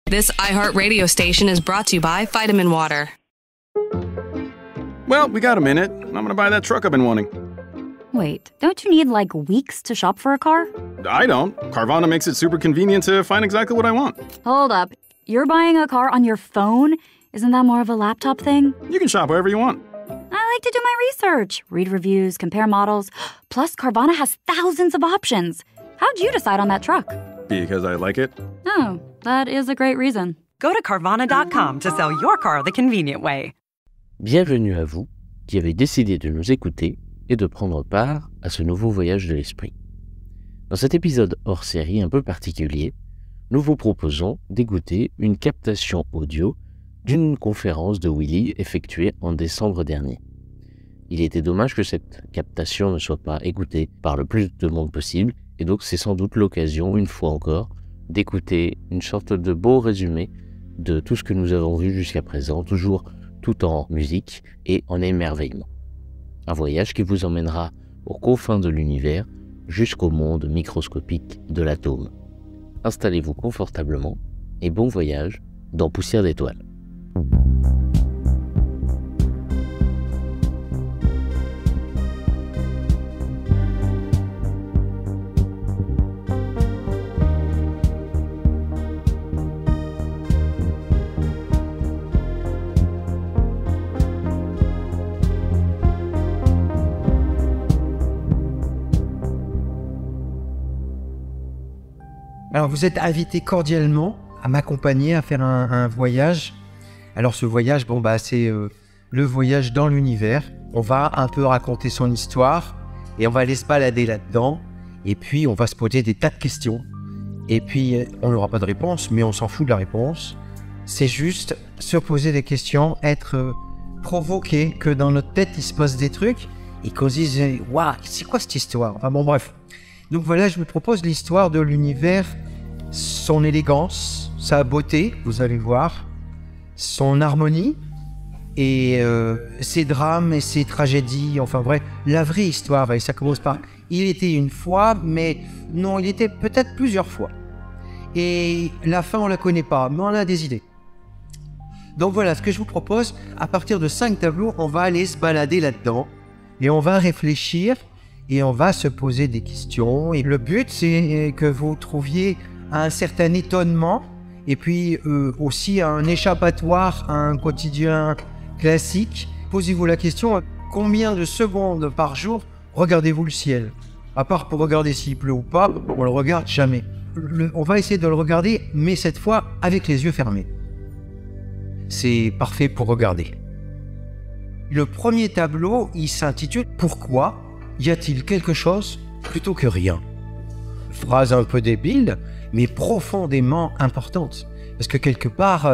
This iHeartRadio station is brought to you by Vitamin Water. Well, we got a minute. I'm gonna buy that truck I've been wanting. Wait, don't you need like weeks to shop for a car? I don't. Carvana makes it super convenient to find exactly what I want. Hold up. You're buying a car on your phone? Isn't that more of a laptop thing? You can shop wherever you want. I like to do my research, read reviews, compare models. Plus, Carvana has thousands of options. How'd you decide on that truck? Because I like it. Oh, that is a great reason. Go to Carvana.com to sell your car the convenient way. Bienvenue à vous qui avez décidé de nous écouter et de prendre part à ce nouveau voyage de l'esprit. Dans cet épisode hors série un peu particulier, nous vous proposons d'écouter une captation audio d'une conférence de Willy effectuée en décembre dernier. Il était dommage que cette captation ne soit pas écoutée par le plus de monde possible, et donc c'est sans doute l'occasion, une fois encore, d'écouter une sorte de beau résumé de tout ce que nous avons vu jusqu'à présent, toujours tout en musique et en émerveillement. Un voyage qui vous emmènera aux confins de l'univers jusqu'au monde microscopique de l'atome. Installez-vous confortablement et bon voyage dans Poussière d'étoiles. Alors, vous êtes invité cordialement à m'accompagner à faire un voyage. Alors, ce voyage, c'est le voyage dans l'univers. On va un peu raconter son histoire et on va aller se balader là-dedans. Et puis, on va se poser des tas de questions. Et puis, on n'aura pas de réponse, mais on s'en fout de la réponse. C'est juste se poser des questions, être provoqué, que dans notre tête, il se passe des trucs et qu'on se dise « Waouh, c'est quoi cette histoire ?» Enfin bon, bref. Donc voilà, je vous propose l'histoire de l'univers, son élégance, sa beauté, vous allez voir, son harmonie, et ses drames et ses tragédies, enfin bref, la vraie histoire. Et ça commence par « il était une fois », mais non, il était peut-être plusieurs fois. Et la fin, on la connaît pas, mais on a des idées. Donc voilà, ce que je vous propose, à partir de 5 tableaux, on va aller se balader là-dedans, et on va réfléchir, et on va se poser des questions. Et le but, c'est que vous trouviez un certain étonnement et puis aussi un échappatoire à un quotidien classique. Posez-vous la question, combien de secondes par jour regardez-vous le ciel? À part pour regarder s'il pleut ou pas, on le regarde jamais. On va essayer de le regarder, mais cette fois avec les yeux fermés. C'est parfait pour regarder. Le premier tableau, il s'intitule « Pourquoi y a-t-il quelque chose plutôt que rien ?» Phrase un peu débile, mais profondément importante. Parce que quelque part,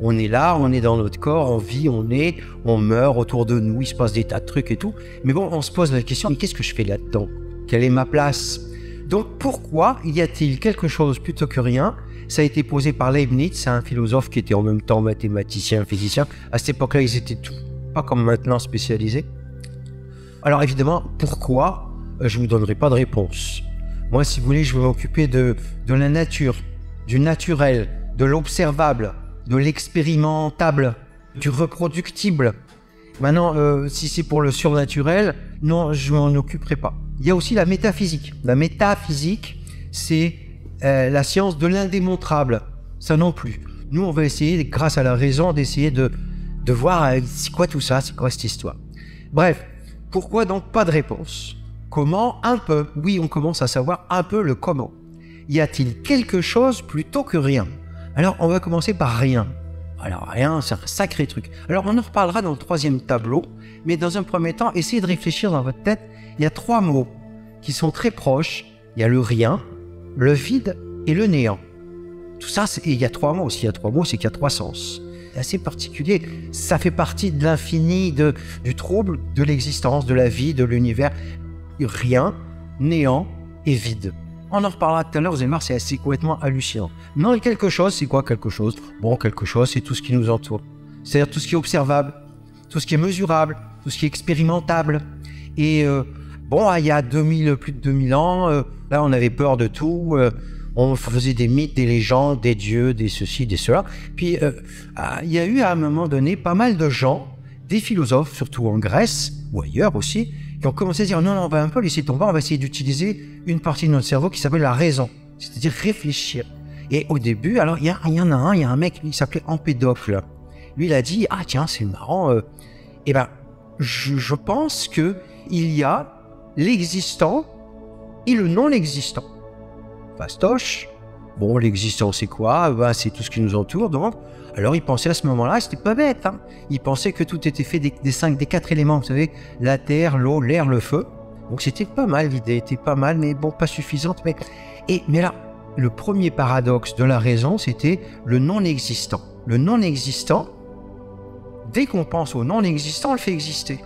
on est là, on est dans notre corps, on vit, on meurt autour de nous, il se passe des tas de trucs et tout. Mais bon, on se pose la question, mais qu'est-ce que je fais là-dedans? Quelle est ma place? Donc pourquoi y a-t-il quelque chose plutôt que rien? Ça a été posé par Leibniz, un philosophe qui était en même temps mathématicien, physicien. À cette époque-là, ils étaient tout, pas comme maintenant spécialisés. Alors évidemment, pourquoi? Je ne vous donnerai pas de réponse. Moi, si vous voulez, je vais m'occuper de la nature, du naturel, de l'observable, de l'expérimentable, du reproductible. Maintenant, si c'est pour le surnaturel, non, je ne m'en occuperai pas. Il y a aussi la métaphysique. La métaphysique, c'est la science de l'indémontrable. Ça non plus. Nous, on va essayer, grâce à la raison, d'essayer de voir c'est quoi tout ça, c'est quoi cette histoire. Bref. Pourquoi donc pas de réponse? Comment? Un peu. Oui, on commence à savoir un peu le comment. Y a-t-il quelque chose plutôt que rien? Alors, on va commencer par rien. Alors, rien, c'est un sacré truc. Alors, on en reparlera dans le troisième tableau, mais dans un premier temps, essayez de réfléchir dans votre tête. Il y a 3 mots qui sont très proches. Il y a le rien, le vide et le néant. Tout ça, il y a 3 mots. S'il y a 3 mots, c'est qu'il y a 3 sens. C'est assez particulier. Ça fait partie de l'infini, du trouble, de l'existence, de la vie, de l'univers. Rien, néant et vide. On en reparlera tout à l'heure, vous allez voir, c'est assez complètement hallucinant. Non, et quelque chose, c'est quoi quelque chose? Bon, quelque chose, c'est tout ce qui nous entoure. C'est-à-dire tout ce qui est observable, tout ce qui est mesurable, tout ce qui est expérimentable. Et bon, il y a plus de 2000 ans, là, on avait peur de tout. On faisait des mythes, des légendes, des dieux, des ceci, des cela. Puis, il y a eu à un moment donné pas mal de gens, des philosophes, surtout en Grèce ou ailleurs aussi, qui ont commencé à dire non, on va un peu laisser tomber, on va essayer d'utiliser une partie de notre cerveau qui s'appelle la raison, c'est-à-dire réfléchir. Et au début, alors il y en a un mec qui s'appelait Empédocle. Lui, il a dit ah tiens, c'est marrant. Eh ben, je pense que il y a l'existant et le non-existant. Fastoche. Bon, l'existant, c'est quoi? Ben, c'est tout ce qui nous entoure, donc. Alors, il pensait à ce moment-là, c'était pas bête, hein. Il pensait que tout était fait des 4 éléments, vous savez, la terre, l'eau, l'air, le feu. Donc, c'était pas mal, l'idée était pas mal, mais bon, pas suffisante. Mais là, le premier paradoxe de la raison, c'était le non-existant. Le non-existant, dès qu'on pense au non-existant, on le fait exister.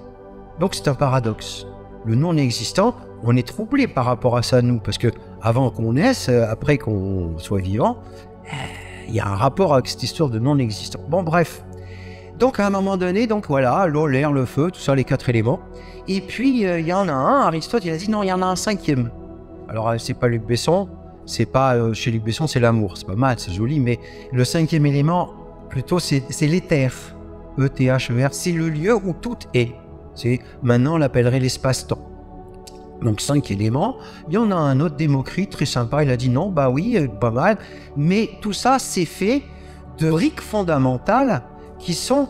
Donc, c'est un paradoxe. Le non-existant, on est troublé par rapport à ça, nous, parce que avant qu'on naisse, après qu'on soit vivant, il y a un rapport avec cette histoire de non-existant. Bon, bref. Donc, à un moment donné, donc voilà, l'eau, l'air, le feu, tout ça, les 4 éléments. Et puis, il y en a un, Aristote, il a dit, non, il y en a un 5e. Alors, c'est pas Luc Besson, c'est pas, chez Luc Besson, c'est l'amour. C'est pas mal, c'est joli, mais le 5e élément, plutôt, c'est l'éther. E-T-H-E-R, c'est le lieu où tout est. Maintenant, on l'appellerait l'espace-temps. Donc 5 éléments. Il y en a un autre, Démocrite, très sympa, il a dit non, bah oui, pas mal. Mais tout ça, c'est fait de briques fondamentales qui sont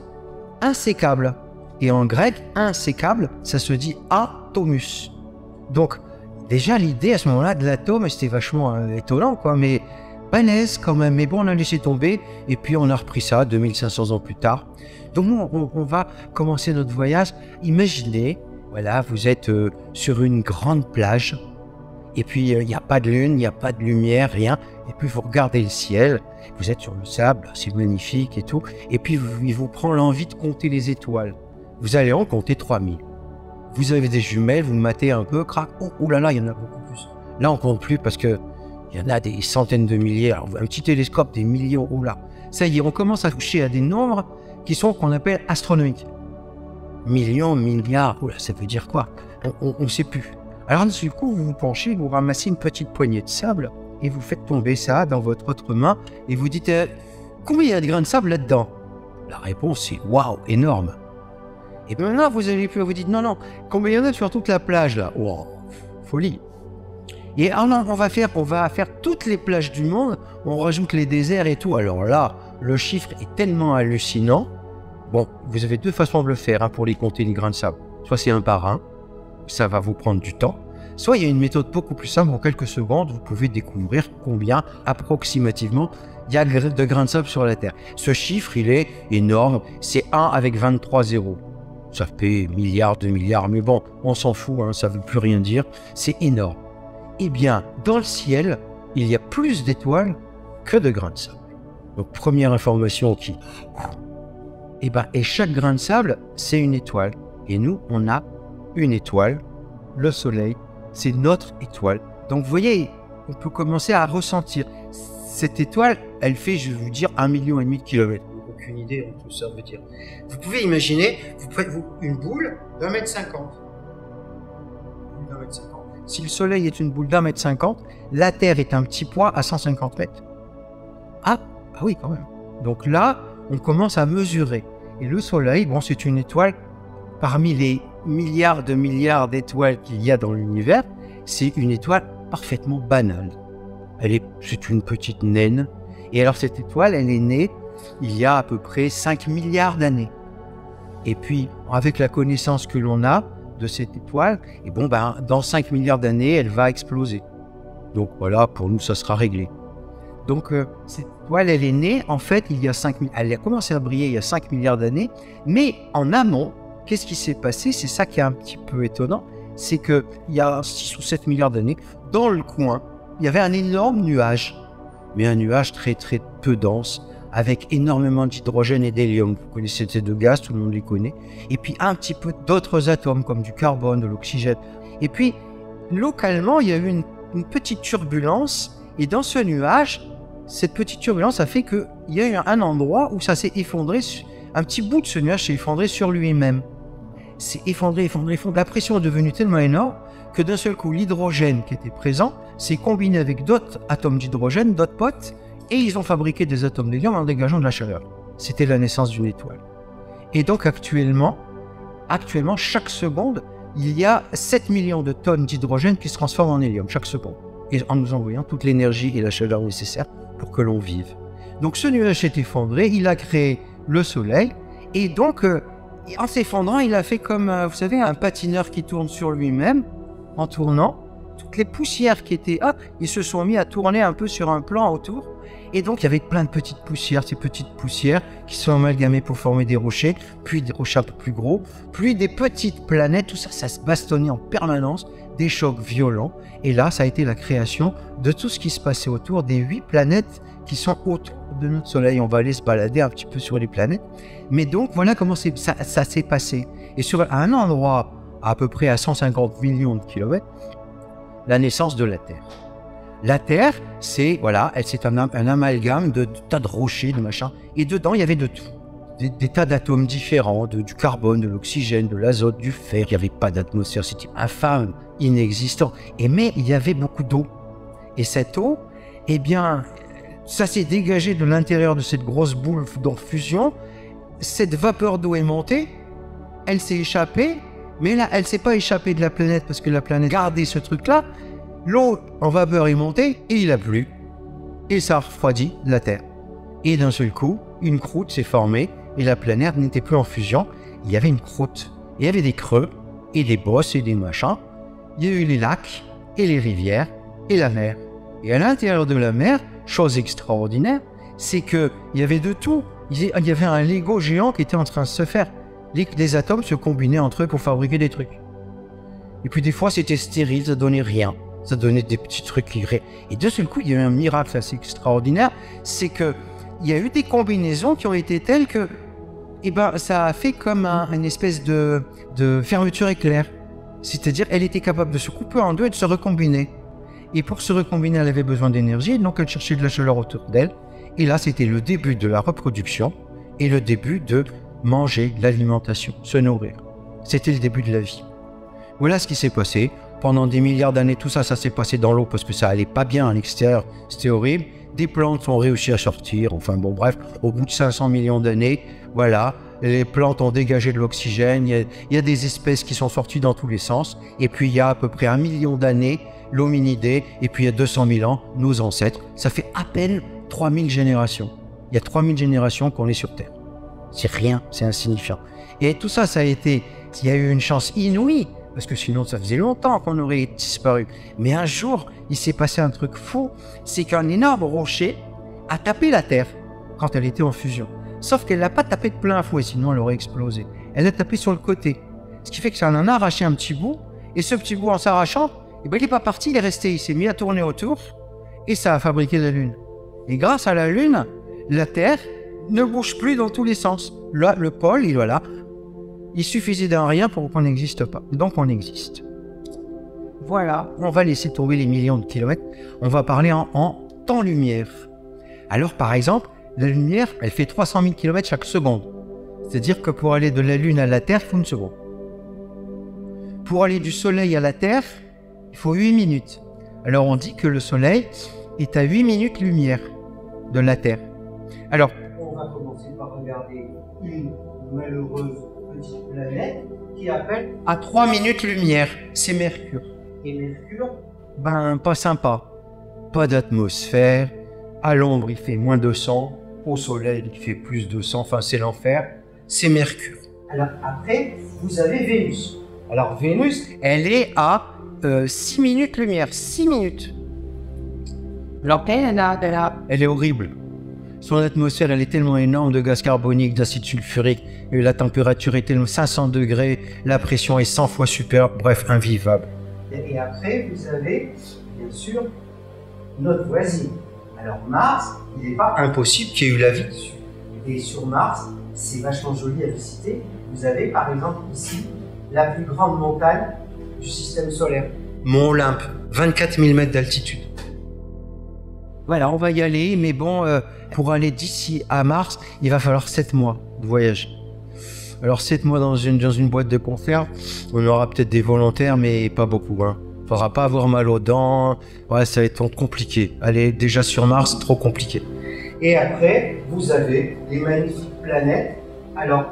insécables. Et en grec, insécable, ça se dit atomus. Donc, déjà, l'idée à ce moment-là de l'atome, c'était vachement étonnant, quoi, mais balèze quand même. Mais bon, on a laissé tomber, et puis on a repris ça 2500 ans plus tard. Donc, nous, on va commencer notre voyage. Imaginez, voilà, vous êtes sur une grande plage, et puis il n'y a pas de lune, il n'y a pas de lumière, rien. Et puis vous regardez le ciel, vous êtes sur le sable, c'est magnifique et tout. Et puis il vous prend l'envie de compter les étoiles. Vous allez en compter 3000. Vous avez des jumelles, vous matez un peu, crac, oh là là, il y en a beaucoup plus. Là on compte plus parce que il y en a des centaines de milliers. Alors, un petit télescope, des millions, oh là. Ça y est, on commence à toucher à des nombres qui sont qu'on appelle astronomiques. Millions, milliards, oh là, ça veut dire quoi? On ne sait plus. Alors du coup, vous vous penchez, vous ramassez une petite poignée de sable et vous faites tomber ça dans votre autre main et vous dites combien il y a de grains de sable là-dedans? La réponse est waouh, énorme. Et bien maintenant, vous allez plus, vous dites non, combien il y en a sur toute la plage là? Wow, folie. Et alors, on va faire toutes les plages du monde, on rajoute les déserts et tout. Alors là, le chiffre est tellement hallucinant. Bon, vous avez 2 façons de le faire pour les compter les grains de sable. Soit c'est un par un, ça va vous prendre du temps. Soit il y a une méthode beaucoup plus simple, en quelques secondes, vous pouvez découvrir combien, approximativement, il y a de grains de sable sur la Terre. Ce chiffre, il est énorme, c'est 1 avec 23 zéros. Ça fait milliards, 2 milliards, mais bon, on s'en fout, ça ne veut plus rien dire, c'est énorme. Eh bien, dans le ciel, il y a plus d'étoiles que de grains de sable. Donc, première information qui... Et chaque grain de sable, c'est une étoile. Et nous, on a une étoile, le Soleil, c'est notre étoile. Donc vous voyez, on peut commencer à ressentir. Cette étoile, elle fait, je vais vous dire, 1,5 million de kilomètres. Aucune idée de tout ça veut dire. Vous pouvez imaginer, vous prenez une boule d'1,50 m. Si le Soleil est une boule d'1,50 m, la Terre est un petit point à 150 mètres. Ah oui, quand même. Donc là, on commence à mesurer. Et le Soleil, bon, c'est une étoile parmi les milliards d'étoiles qu'il y a dans l'univers. C'est une étoile parfaitement banale. C'est une petite naine. Et alors, cette étoile, elle est née il y a à peu près 5 milliards d'années. Et puis, avec la connaissance que l'on a de cette étoile, et bon, dans 5 milliards d'années, elle va exploser. Donc voilà, pour nous, ça sera réglé. Donc, cette étoile, elle est née, en fait, elle a commencé à briller il y a 5 milliards d'années, mais en amont, qu'est-ce qui s'est passé? C'est ça qui est un petit peu étonnant, c'est qu'il y a 6 ou 7 milliards d'années, dans le coin, il y avait un énorme nuage, mais un nuage très très peu dense, avec énormément d'hydrogène et d'hélium. Vous connaissez ces 2 gaz, tout le monde les connaît. Et puis un petit peu d'autres atomes, comme du carbone, de l'oxygène. Et puis, localement, il y a eu une petite turbulence, et dans ce nuage, cette petite turbulence a fait qu'il y a eu un endroit où ça s'est effondré, un petit bout de ce nuage s'est effondré sur lui-même. C'est effondré. La pression est devenue tellement énorme que d'un seul coup, l'hydrogène qui était présent s'est combiné avec d'autres atomes d'hydrogène, d'autres potes, et ils ont fabriqué des atomes d'hélium en dégageant de la chaleur. C'était la naissance d'une étoile. Et donc actuellement, chaque seconde, il y a 7 millions de tonnes d'hydrogène qui se transforment en hélium, chaque seconde, et en nous envoyant toute l'énergie et la chaleur nécessaires pour que l'on vive. Donc ce nuage s'est effondré, il a créé le Soleil, et donc en s'effondrant, il a fait comme, vous savez, un patineur qui tourne sur lui-même. En tournant, toutes les poussières qui étaient ils se sont mis à tourner un peu sur un plan autour. Et donc, il y avait plein de petites poussières, ces petites poussières qui sont amalgamées pour former des rochers, puis des rochers un peu plus gros, puis des petites planètes. Tout ça, ça se bastonnait en permanence, des chocs violents. Et là, ça a été la création de tout ce qui se passait autour des 8 planètes qui sont autour de notre Soleil. On va aller se balader un petit peu sur les planètes. Mais donc, voilà comment ça s'est passé. Et sur un endroit à peu près à 150 millions de kilomètres, la naissance de la Terre. La Terre, c'est un amalgame de tas de rochers, de machins, et dedans, il y avait de tout. Des tas d'atomes différents, du carbone, de l'oxygène, de l'azote, du fer. Il n'y avait pas d'atmosphère, c'était infâme, inexistant. Mais il y avait beaucoup d'eau. Et cette eau, eh bien, ça s'est dégagé de l'intérieur de cette grosse boule de fusion. Cette vapeur d'eau est montée, elle s'est échappée, mais là, elle ne s'est pas échappée de la planète parce que la planète gardait ce truc-là. L'eau en vapeur est montée et il a plu. Et ça a refroidi la Terre. Et d'un seul coup, une croûte s'est formée et la planète n'était plus en fusion. Il y avait une croûte. Il y avait des creux et des bosses et des machins. Il y a eu les lacs et les rivières et la mer. Et à l'intérieur de la mer, chose extraordinaire, c'est qu'il y avait de tout. Il y avait un Lego géant qui était en train de se faire. Les atomes se combinaient entre eux pour fabriquer des trucs. Et puis des fois, c'était stérile, ça donnait rien. Ça donnait des petits trucs qui... Et de seul coup, il y a eu un miracle assez extraordinaire, c'est qu'il y a eu des combinaisons qui ont été telles que ça a fait comme une espèce de fermeture éclair. C'est-à-dire, elle était capable de se couper en deux et de se recombiner. Et pour se recombiner, elle avait besoin d'énergie, donc elle cherchait de la chaleur autour d'elle. Et là, c'était le début de la reproduction et le début de manger, l'alimentation, se nourrir. C'était le début de la vie. Voilà ce qui s'est passé. Pendant des milliards d'années, tout ça s'est passé dans l'eau parce que ça allait pas bien à l'extérieur. C'était horrible. Des plantes ont réussi à sortir. Enfin bon, bref, au bout de 500 millions d'années, voilà, les plantes ont dégagé de l'oxygène. Il y a des espèces qui sont sorties dans tous les sens. Et puis, il y a à peu près 1 million d'années, l'hominidé. Et puis, il y a 200 000 ans, nos ancêtres. Ça fait à peine 3000 générations. Il y a 3000 générations qu'on est sur Terre. C'est rien, c'est insignifiant. Et tout ça, il y a eu une chance inouïe, parce que sinon, ça faisait longtemps qu'on aurait disparu. Mais un jour, il s'est passé un truc fou, c'est qu'un énorme rocher a tapé la Terre quand elle était en fusion. Sauf qu'elle l'a pas tapé de plein fouet, sinon elle aurait explosé. Elle a tapé sur le côté. Ce qui fait que ça en a arraché un petit bout, et ce petit bout, en s'arrachant, il n'est pas parti, il est resté, il s'est mis à tourner autour, et ça a fabriqué la Lune. Et grâce à la Lune, la Terre ne bouge plus dans tous les sens. Là, le pôle, il suffisait d'un rien pour qu'on n'existe pas. Donc, on existe. Voilà, on va laisser tomber les millions de kilomètres. On va parler en temps-lumière. Alors, par exemple, la lumière, elle fait 300 000 km chaque seconde. C'est-à-dire que pour aller de la Lune à la Terre, il faut une seconde. Pour aller du Soleil à la Terre, il faut 8 minutes. Alors, on dit que le Soleil est à 8 minutes lumière de la Terre. Alors, on va commencer par regarder une malheureuse petite planète qui appelle à 3 minutes lumière. C'est Mercure. Et Mercure, pas sympa. Pas d'atmosphère. À l'ombre, il fait moins 200. Au Soleil, il fait plus 200. Enfin, c'est l'enfer. C'est Mercure. Alors, après, vous avez Vénus. Alors, Vénus, elle est à 6 minutes lumière. 6 minutes. Alors, elle est horrible. Son atmosphère, elle est tellement énorme de gaz carbonique, d'acide sulfurique, et la température est tellement 500 degrés, la pression est 100 fois supérieure, bref, invivable. Et après, vous avez, bien sûr, notre voisine. Alors Mars, il n'est pas impossible qu'il y ait eu la vie dessus. Et sur Mars, c'est vachement joli à visiter. Vous avez, par exemple, ici, la plus grande montagne du système solaire. Mont Olympe, 24 000 mètres d'altitude. Voilà, on va y aller, mais bon, pour aller d'ici à Mars, il va falloir 7 mois de voyage. Alors 7 mois dans une boîte de conserve, on aura peut-être des volontaires, mais pas beaucoup. Faudra pas avoir mal aux dents. Ouais, ça va être compliqué. Aller déjà sur Mars, trop compliqué. Et après, vous avez les magnifiques planètes. Alors,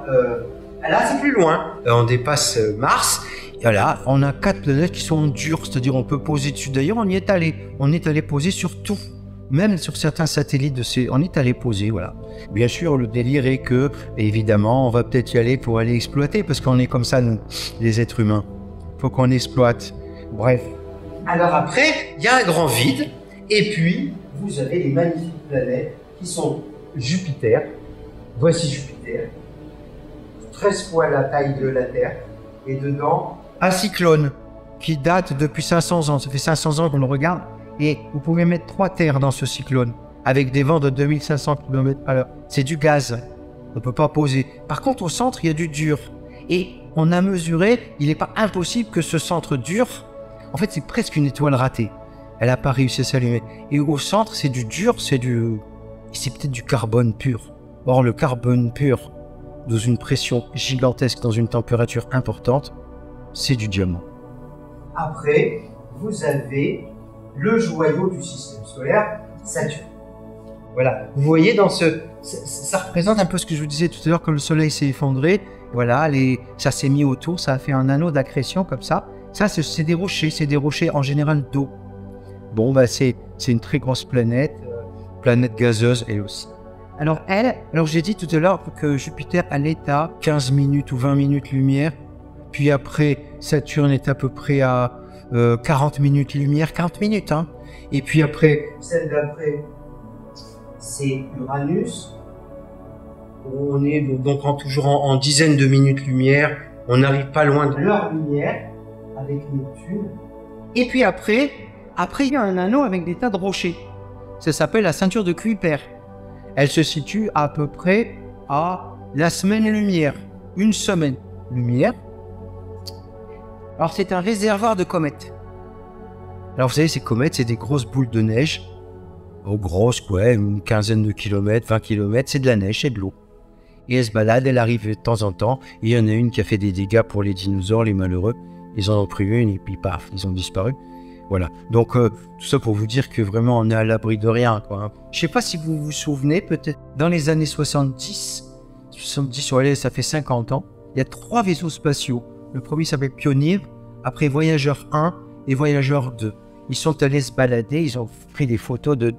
là, c'est plus loin. On dépasse Mars. Et voilà, on a 4 planètes qui sont dures, c'est-à-dire on peut poser dessus. D'ailleurs, on y est allé. On est allé poser sur tout. Même sur certains satellites, on est allé poser, voilà. Bien sûr, le délire est que, évidemment, on va peut-être y aller pour aller exploiter, parce qu'on est comme ça, nous, les êtres humains. Faut qu'on exploite. Bref. Alors après, il y a un grand vide, et puis, vous avez les magnifiques planètes qui sont Jupiter. Voici Jupiter. 13 fois la taille de la Terre. Et dedans, un cyclone qui date depuis 500 ans. Ça fait 500 ans qu'on le regarde. Et vous pouvez mettre 3 terres dans ce cyclone, avec des vents de 2500 km/h. C'est du gaz. On ne peut pas poser. Par contre, au centre, il y a du dur. Et on a mesuré, il n'est pas impossible que ce centre dur, en fait, c'est presque une étoile ratée. Elle n'a pas réussi à s'allumer. Et au centre, c'est du dur, c'est peut-être du carbone pur. Or, le carbone pur, dans une pression gigantesque, dans une température importante, c'est du diamant. Après, vous avez le joyau du système solaire, Saturne. Voilà, vous voyez ça représente un peu ce que je vous disais tout à l'heure quand le soleil s'est effondré. Voilà, ça s'est mis autour, ça a fait un anneau d'accrétion comme ça. Ça, c'est des rochers en général d'eau. Bon, c'est une très grosse planète gazeuse elle aussi. Alors j'ai dit tout à l'heure que Jupiter allait à 15 minutes ou 20 minutes lumière. Puis après, Saturne est à peu près à 40 minutes lumière, 40 minutes, hein. Et puis après, celle d'après, c'est Uranus. On est donc toujours en dizaines de minutes lumière. On n'arrive pas loin de leur lumière avec Neptune. Et puis après, il y a un anneau avec des tas de rochers. Ça s'appelle la ceinture de Kuiper. Elle se situe à peu près à la semaine lumière. Une semaine lumière. Alors c'est un réservoir de comètes. Alors vous savez, ces comètes, c'est des grosses boules de neige. Grosses, une quinzaine de kilomètres, 20 kilomètres, c'est de la neige, c'est de l'eau. Et elle se balade, elle arrive de temps en temps. Et il y en a une qui a fait des dégâts pour les dinosaures, les malheureux. Ils en ont pris une et puis paf, ils ont disparu. Voilà. Donc tout ça pour vous dire que vraiment on est à l'abri de rien, quoi. Je sais pas si vous vous souvenez, peut-être dans les années 70, ouais, ça fait 50 ans, il y a 3 vaisseaux spatiaux. Le premier s'appelle Pioneer, après Voyageur 1 et Voyageur 2. Ils sont allés se balader, ils ont pris des photos de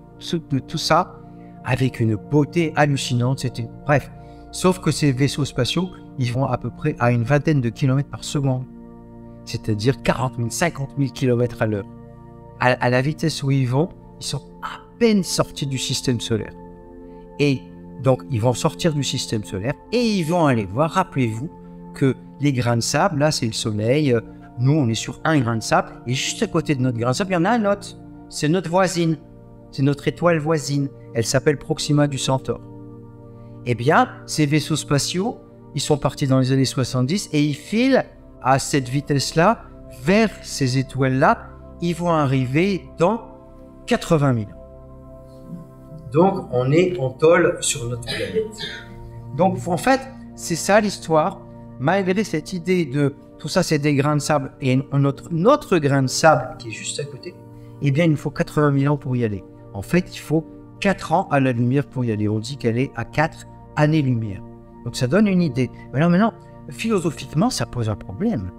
tout ça avec une beauté hallucinante. Bref. Sauf que ces vaisseaux spatiaux, ils vont à peu près à une vingtaine de kilomètres par seconde. C'est-à-dire 40 000, 50 000 km à l'heure. À la vitesse où ils vont, ils sont à peine sortis du système solaire. Et donc, ils vont sortir du système solaire et ils vont aller voir, rappelez-vous, que les grains de sable, là, c'est le soleil. Nous, on est sur un grain de sable. Et juste à côté de notre grain de sable, il y en a un autre. C'est notre voisine. C'est notre étoile voisine. Elle s'appelle Proxima du Centaure. Eh bien, ces vaisseaux spatiaux, ils sont partis dans les années 70 et ils filent à cette vitesse-là vers ces étoiles-là. Ils vont arriver dans 80 000 ans. Donc, on tôle sur notre planète. Donc, en fait, c'est ça l'histoire. Malgré cette idée de tout ça, c'est des grains de sable et notre grain de sable qui est juste à côté, eh bien, il nous faut 80 000 ans pour y aller. En fait, il faut 4 ans à la lumière pour y aller. On dit qu'elle est à 4 années-lumière. Donc, ça donne une idée. Maintenant, philosophiquement, ça pose un problème.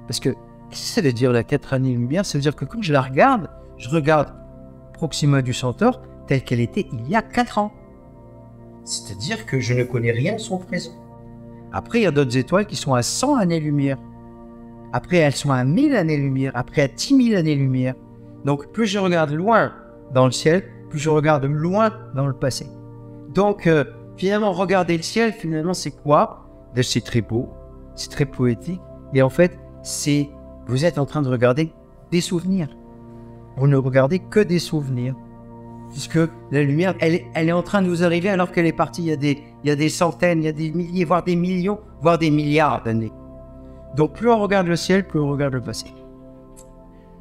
Parce que, qu'est-ce que ça veut dire la 4 années-lumière? Ça veut dire que quand je regarde Proxima du Centaure telle qu'elle était il y a 4 ans. C'est-à-dire que je ne connais rien de son présent. Après, il y a d'autres étoiles qui sont à 100 années-lumière. Après, elles sont à 1000 années-lumière. Après, à 10 000 années-lumière. Donc, plus je regarde loin dans le ciel, plus je regarde loin dans le passé. Donc, finalement, regarder le ciel, finalement, c'est quoi? C'est très beau, c'est très poétique. Et en fait, vous êtes en train de regarder des souvenirs. Vous ne regardez que des souvenirs. Puisque la lumière, elle est en train de vous arriver alors qu'elle est partie il y a des centaines, il y a des milliers, voire des millions, voire des milliards d'années. Donc plus on regarde le ciel, plus on regarde le passé.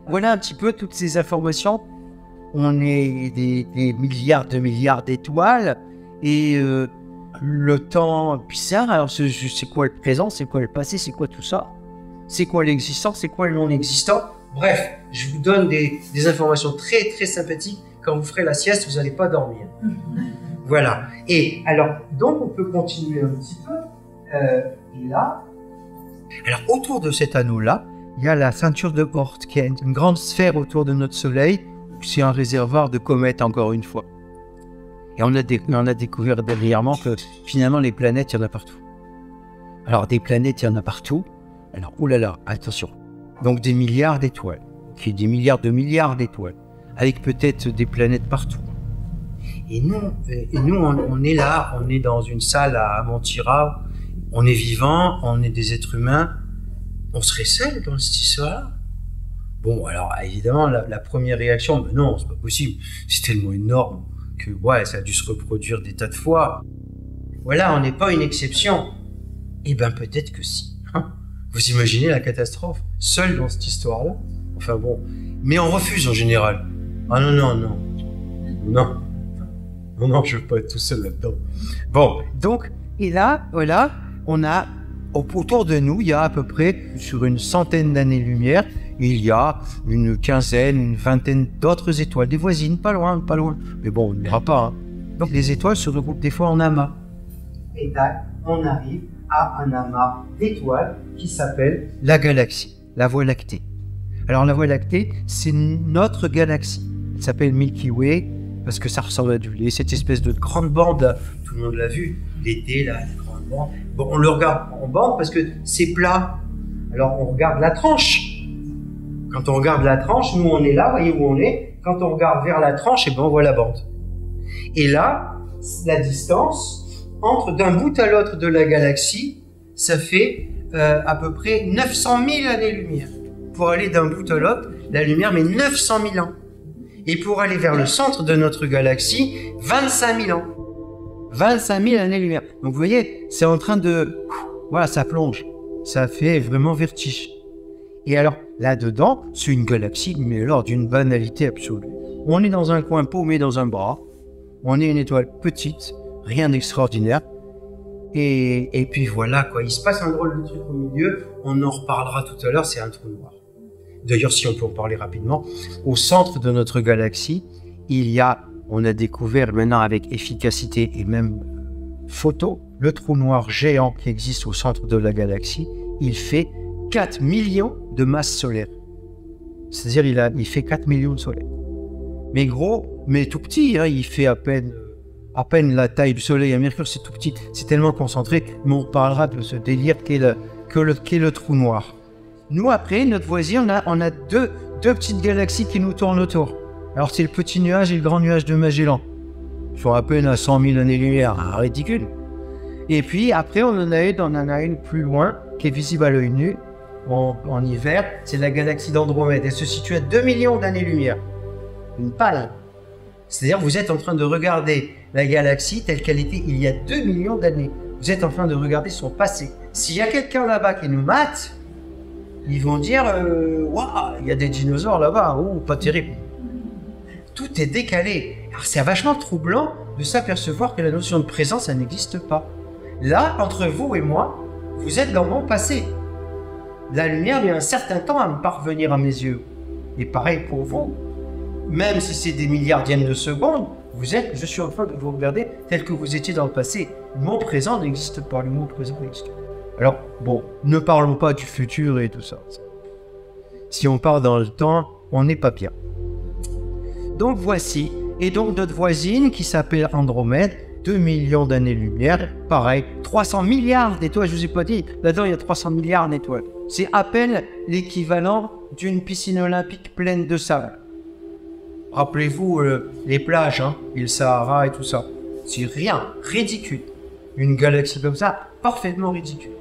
Voilà un petit peu toutes ces informations. On est des milliards d'étoiles et le temps bizarre, alors c'est quoi le présent, c'est quoi le passé, c'est quoi tout ça? C'est quoi l'existant, c'est quoi le non-existant? Bref, je vous donne des informations très très sympathiques. Quand vous ferez la sieste, vous n'allez pas dormir. Voilà. Et alors, donc on peut continuer un petit peu. Et là, alors autour de cet anneau-là, il y a la ceinture de Oort, qui est une grande sphère autour de notre Soleil. C'est un réservoir de comètes, encore une fois. Et on a découvert dernièrement que finalement les planètes, il y en a partout. Alors des planètes, il y en a partout. Alors, oulala, attention. Donc des milliards d'étoiles, qui est des milliards de milliards d'étoiles, avec peut-être des planètes partout. Et nous, on est là, on est dans une salle à Montira, on est vivant, on est des êtres humains. On serait seul dans cette histoire-là? Bon, alors évidemment, la première réaction, ben non, c'est pas possible. C'est tellement énorme que ouais, ça a dû se reproduire des tas de fois. Voilà, on n'est pas une exception. Eh ben peut-être que si. Vous imaginez la catastrophe? Seul dans cette histoire-là? Enfin bon. Mais on refuse en général. Ah non, non, non. Non. Non, non, je veux pas être tout seul là-dedans. Bon, donc, et là, voilà, on a, autour de nous, il y a à peu près, sur une centaine d'années-lumière, il y a une quinzaine, une vingtaine d'autres étoiles, des voisines, pas loin, pas loin. Mais bon, on n'ira pas. Hein. Donc les étoiles se regroupent des fois en amas. Et là, on arrive à un amas d'étoiles qui s'appelle la galaxie, la Voie lactée. Alors la Voie lactée, c'est notre galaxie. Elle s'appelle Milky Way parce que ça ressemble à du lait, cette espèce de grande bande, tout le monde l'a vu, l'été, là, la grande bande. Bon, on le regarde en bande parce que c'est plat. Alors on regarde la tranche. Quand on regarde la tranche, nous on est là, voyez où on est. Quand on regarde vers la tranche, et ben on voit la bande. Et là, la distance entre d'un bout à l'autre de la galaxie, ça fait à peu près 900 000 années-lumière. Pour aller d'un bout à l'autre, la lumière met 900 000 ans. Et pour aller vers le centre de notre galaxie, 25 000 ans. 25 000 années-lumière. Donc vous voyez, c'est en train de... Voilà, ça plonge. Ça fait vraiment vertige. Et alors, là-dedans, c'est une galaxie, mais alors d'une banalité absolue. On est dans un coin paumé dans un bras. On est une étoile petite, rien d'extraordinaire. Et puis voilà, quoi. Il se passe un drôle de truc au milieu. On en reparlera tout à l'heure, c'est un trou noir. D'ailleurs, si on peut en parler rapidement, au centre de notre galaxie, il y a, on a découvert maintenant avec efficacité et même photo, le trou noir géant qui existe au centre de la galaxie. Il fait 4 millions de masses solaires. C'est-à-dire, il fait 4 millions de soleils. Mais gros, mais tout petit, hein, il fait à peine la taille du soleil à Mercure, c'est tout petit. C'est tellement concentré, mais on parlera de ce délire qu'est le trou noir. Nous, après, notre voisin, on a deux petites galaxies qui nous tournent autour. Alors, c'est le petit nuage et le grand nuage de Magellan. Ils sont à peine à 100 000 années-lumière, hein, ridicule. Et puis, après, on en a une plus loin, qui est visible à l'œil nu, en hiver, c'est la galaxie d'Andromède. Elle se situe à 2 millions d'années-lumière. Une pale. C'est-à-dire, vous êtes en train de regarder la galaxie telle qu'elle était il y a 2 millions d'années. Vous êtes en train de regarder son passé. S'il y a quelqu'un là-bas qui nous mate, ils vont dire waouh, il y a des dinosaures là-bas, oh, pas terrible. Tout est décalé. Alors c'est vachement troublant de s'apercevoir que la notion de présence, ça n'existe pas. Là, entre vous et moi, vous êtes dans mon passé. La lumière met un certain temps à me parvenir à mes yeux. Et pareil pour vous. Même si c'est des milliardièmes de secondes, je suis en train de vous regarder tel que vous étiez dans le passé. Le mot présent n'existe pas. Le mot présent n'existe pas. Alors, bon, ne parlons pas du futur et tout ça. Si on part dans le temps, on n'est pas bien. Donc voici, et donc notre voisine qui s'appelle Andromède, 2 millions d'années-lumière, pareil, 300 milliards d'étoiles, je vous ai pas dit, là-dedans il y a 300 milliards d'étoiles. C'est à peine l'équivalent d'une piscine olympique pleine de sable. Rappelez-vous les plages, hein, et le Sahara et tout ça. C'est rien, ridicule. Une galaxie comme ça, parfaitement ridicule.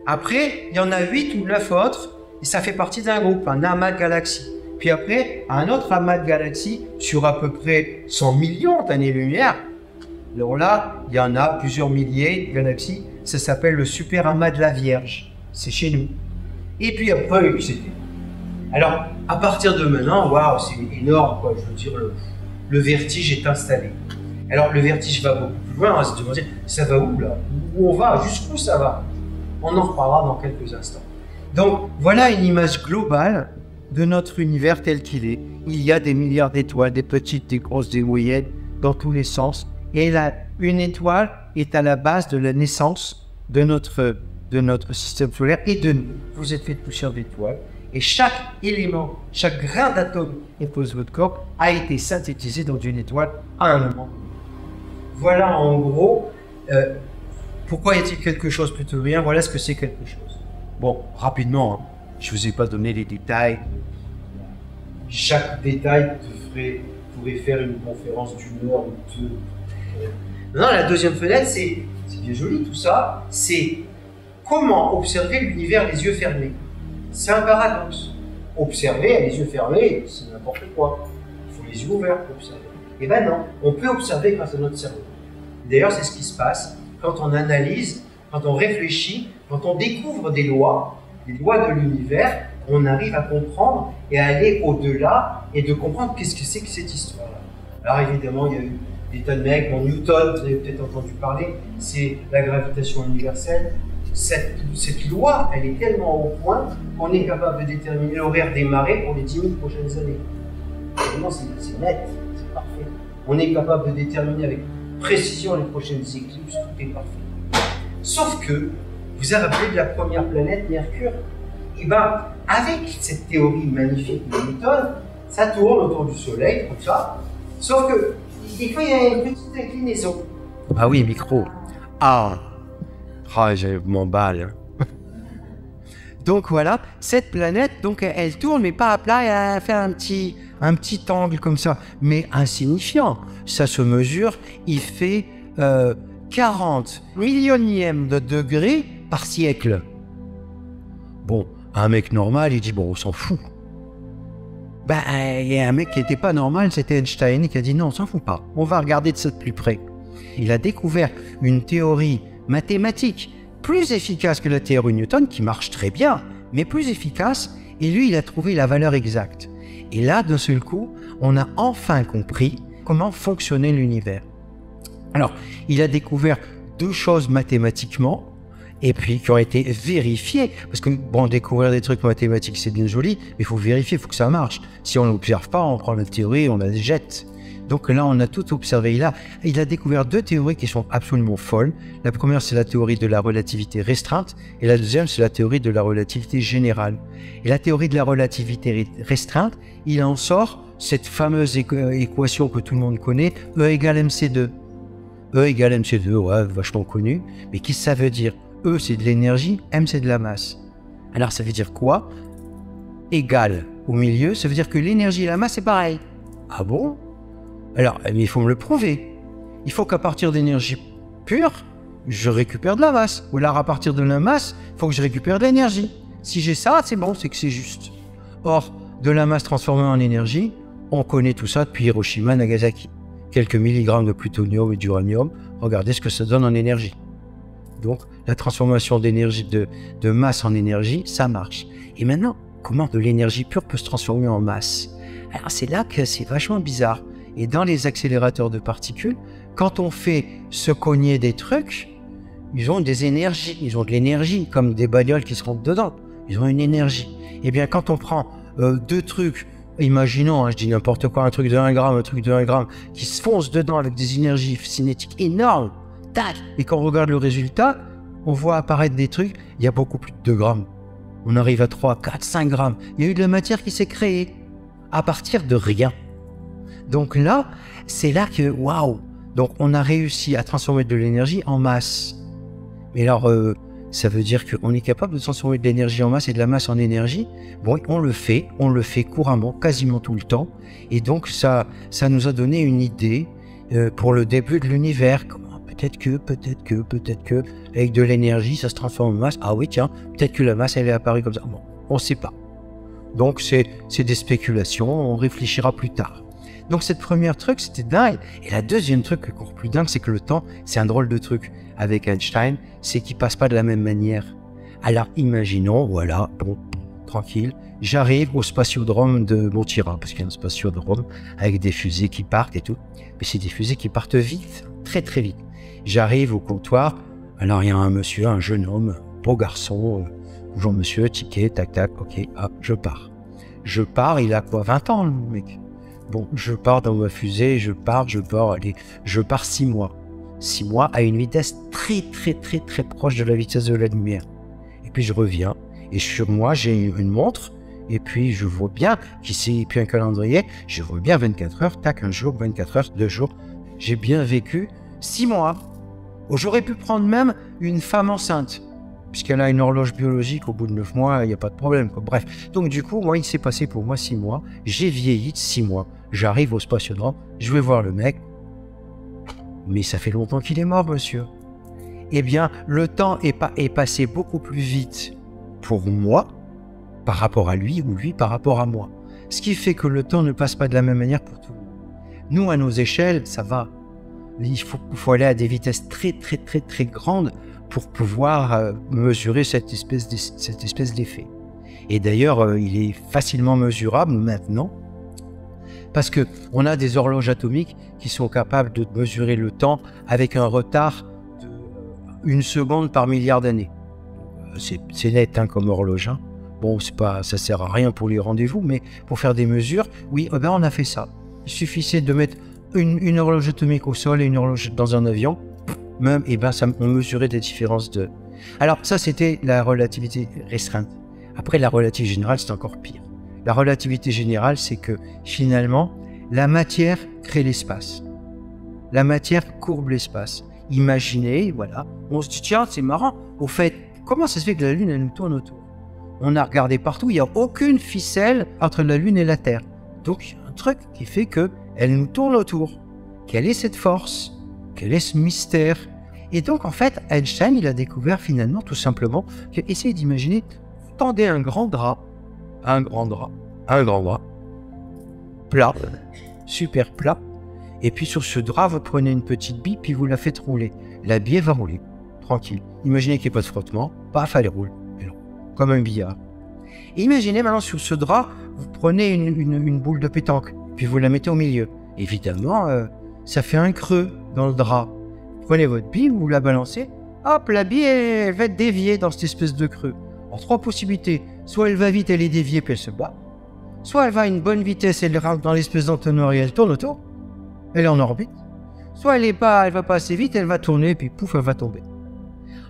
Après, il y en a 8 ou 9 autres, et ça fait partie d'un groupe, un amas de galaxies. Puis après, un autre amas de galaxies sur à peu près 100 millions d'années-lumière. Alors là, il y en a plusieurs milliers de galaxies. Ça s'appelle le super amas de la Vierge. C'est chez nous. Et puis après, c'est... Alors, à partir de maintenant, waouh, c'est énorme, quoi. Je veux dire, le vertige est installé. Alors le vertige va beaucoup plus loin, on va se demander, ça va où là? Où on va? Jusqu'où ça va? On en reparlera dans quelques instants. Donc voilà une image globale de notre univers tel qu'il est. Il y a des milliards d'étoiles, des petites, des grosses, des moyennes, dans tous les sens. Et là, une étoile est à la base de la naissance de notre système solaire et de nous. Vous êtes fait de poussière d'étoiles. Et chaque élément, chaque grain d'atome qui pose votre corps a été synthétisé dans une étoile à un moment. Voilà en gros, pourquoi y a-t-il quelque chose plutôt rien? Voilà ce que c'est quelque chose. Bon, rapidement, hein, je ne vous ai pas donné les détails. Chaque détail pourrait faire une conférence d'une heure ou deux. Maintenant, la deuxième fenêtre, c'est bien joli tout ça, c'est comment observer l'univers les yeux fermés. C'est un paradoxe. Observer les yeux fermés, c'est n'importe quoi. Il faut les yeux ouverts pour observer. Eh bien non, on peut observer grâce à notre cerveau. D'ailleurs, c'est ce qui se passe quand on analyse, quand on réfléchit, quand on découvre des lois de l'univers, on arrive à comprendre et à aller au-delà et de comprendre qu'est-ce que c'est que cette histoire-là. Alors évidemment, il y a eu des tas de mecs, Newton, vous avez peut-être entendu parler, c'est la gravitation universelle. Cette loi, elle est tellement au point qu'on est capable de déterminer l'horaire des marées pour les 10 000 prochaines années. Vraiment, c'est net, c'est parfait. On est capable de déterminer avec précision les prochaines éclipses, tout est parfait. Sauf que, vous avez appelé de la première planète, Mercure. Et bien, avec cette théorie magnifique de Newton, ça tourne autour du Soleil, comme ça. Sauf que, des fois, il y a une petite inclinaison. Ah oui, micro. Je m'emballe. Donc voilà, cette planète, donc elle tourne, mais pas à plat, elle fait un petit angle comme ça, mais insignifiant. Ça se mesure, il fait 40 millionièmes de degrés par siècle. Bon, un mec normal, il dit, bon, on s'en fout. Ben, il y a un mec qui n'était pas normal, c'était Einstein, qui a dit, non, on s'en fout pas, on va regarder de ça de plus près. Il a découvert une théorie mathématique plus efficace que la théorie Newton, qui marche très bien, mais plus efficace, et lui, il a trouvé la valeur exacte. Et là, d'un seul coup, on a enfin compris comment fonctionnait l'univers. Alors, il a découvert deux choses mathématiquement, et puis qui ont été vérifiées, parce que, bon, découvrir des trucs mathématiques, c'est bien joli, mais il faut vérifier, il faut que ça marche. Si on n'observe pas, on prend la théorie, on la jette. Donc là, on a tout observé. Il a découvert deux théories qui sont absolument folles. La première, c'est la théorie de la relativité restreinte, et la deuxième, c'est la théorie de la relativité générale. Et la théorie de la relativité restreinte, il en sort cette fameuse équation que tout le monde connaît, E égale mc2. E égale mc2, ouais, vachement connu. Mais qu'est-ce que ça veut dire? E, c'est de l'énergie, m, c'est de la masse. Alors, ça veut dire quoi? Égal au milieu, ça veut dire que l'énergie et la masse, c'est pareil. Ah bon? Alors, mais il faut me le prouver. Il faut qu'à partir d'énergie pure, je récupère de la masse. Ou alors, à partir de la masse, il faut que je récupère de l'énergie. Si j'ai ça, c'est bon, c'est que c'est juste. Or, de la masse transformée en énergie, on connaît tout ça depuis Hiroshima, Nagasaki. Quelques milligrammes de plutonium et d'uranium, regardez ce que ça donne en énergie. Donc, la transformation d'énergie de masse en énergie, ça marche. Et maintenant, comment de l'énergie pure peut se transformer en masse? Alors, c'est là que c'est vachement bizarre. Et dans les accélérateurs de particules, quand on fait se cogner des trucs, ils ont des énergies, ils ont de l'énergie, comme des bagnoles qui se rentrent dedans. Ils ont une énergie. Et bien, quand on prend deux trucs, imaginons, hein, je dis n'importe quoi, un truc de 1 gramme, un truc de 1 gramme, qui se foncent dedans avec des énergies cinétiques énormes, tac, et quand on regarde le résultat, on voit apparaître des trucs, il y a beaucoup plus de 2 grammes. On arrive à 3, 4, 5 grammes. Il y a eu de la matière qui s'est créée à partir de rien. Donc là, c'est là que, waouh! Donc on a réussi à transformer de l'énergie en masse. Mais alors, ça veut dire qu'on est capable de transformer de l'énergie en masse et de la masse en énergie. Bon, on le fait couramment, quasiment tout le temps. Et donc ça nous a donné une idée pour le début de l'univers. Peut-être que, avec de l'énergie, ça se transforme en masse. Ah oui, tiens, peut-être que la masse, elle est apparue comme ça. Bon, on ne sait pas. Donc c'est des spéculations, on réfléchira plus tard. Donc cette première truc, c'était dingue. Et la deuxième truc, encore plus dingue, c'est que le temps, c'est un drôle de truc avec Einstein, c'est qu'il passe pas de la même manière. Alors imaginons, voilà, bon, tranquille. J'arrive au spatiodrome de Montira, parce qu'il y a un spatiodrome avec des fusées qui partent et tout. Mais c'est des fusées qui partent vite, très très vite. J'arrive au comptoir, alors il y a un monsieur, un jeune homme, beau garçon. Bonjour monsieur, ticket, tac tac, ok, hop, je pars. Je pars, il a quoi, 20 ans le mec. Bon, je pars dans ma fusée, je pars, allez, je pars 6 mois. 6 mois à une vitesse très très très très proche de la vitesse de la lumière. Et puis je reviens, et sur moi j'ai une montre, et puis je vois bien qu'ici, puis un calendrier, je vois bien 24 heures, tac, un jour, 24 heures, 2 jours. J'ai bien vécu 6 mois. J'aurais pu prendre même une femme enceinte, puisqu'elle a une horloge biologique, au bout de 9 mois, il n'y a pas de problème, quoi. Bref, donc du coup, moi, il s'est passé pour moi 6 mois, j'ai vieilli de 6 mois. J'arrive au spatiodrome, je vais voir le mec, mais ça fait longtemps qu'il est mort, monsieur. Eh bien, le temps est passé beaucoup plus vite pour moi par rapport à lui ou lui par rapport à moi. Ce qui fait que le temps ne passe pas de la même manière pour tout le monde. Nous, à nos échelles, ça va. Il faut aller à des vitesses très très très très grandes pour pouvoir mesurer cette espèce d'effet. Et d'ailleurs, il est facilement mesurable maintenant, parce qu'on a des horloges atomiques qui sont capables de mesurer le temps avec un retard de 1 seconde par milliard d'années. C'est net comme horloge. Hein. Bon, ça sert à rien pour les rendez-vous, mais pour faire des mesures, oui, on a fait ça. Il suffisait de mettre une horloge atomique au sol et une horloge dans un avion, même, on mesurait des différences de... Alors ça, c'était la relativité restreinte. Après, la relativité générale, c'est encore pire. La relativité générale, c'est que finalement, la matière crée l'espace. La matière courbe l'espace. Imaginez, voilà, on se dit, tiens, c'est marrant, au fait, comment ça se fait que la Lune, elle nous tourne autour? On a regardé partout, il n'y a aucune ficelle entre la Lune et la Terre. Donc, il y a un truc qui fait qu'elle nous tourne autour. Quelle est cette force? Quel est ce mystère? Et donc, en fait, Einstein, il a découvert finalement, tout simplement, que, essayez d'imaginer, vous tendez un grand drap, plat, super plat, et puis sur ce drap, vous prenez une petite bille, puis vous la faites rouler. La bille, elle va rouler, tranquille. Imaginez qu'il n'y ait pas de frottement, paf, elle roule, comme un billard. Et imaginez maintenant, sur ce drap, vous prenez une boule de pétanque, puis vous la mettez au milieu. Évidemment, ça fait un creux dans le drap. Vous prenez votre bille, vous la balancez, hop, la bille, elle va être déviée dans cette espèce de creux. Alors, 3 possibilités. Soit elle va vite, elle est déviée, puis elle se bat. Soit elle va à une bonne vitesse, elle rentre dans l'espèce d'entonnoir et elle tourne autour. Elle est en orbite. Soit elle va pas assez vite, elle va tourner, puis pouf, elle va tomber.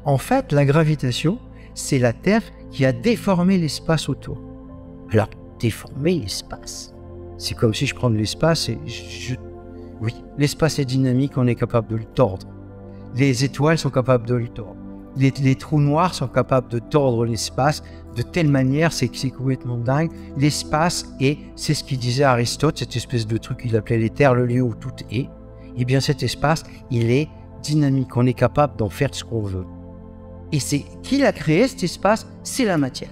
En fait, la gravitation, c'est la Terre qui a déformé l'espace autour. Alors, déformer l'espace, c'est comme si je prends de l'espace et oui, l'espace est dynamique, on est capable de le tordre. Les étoiles sont capables de le tordre. Les trous noirs sont capables de tordre l'espace de telle manière, c'est complètement dingue. L'espace est, c'est ce qu'il disait Aristote, cette espèce de truc qu'il appelait l'éther, le lieu où tout est. Eh bien cet espace, il est dynamique, on est capable d'en faire ce qu'on veut. Et c'est qui l'a créé cet espace? C'est la matière.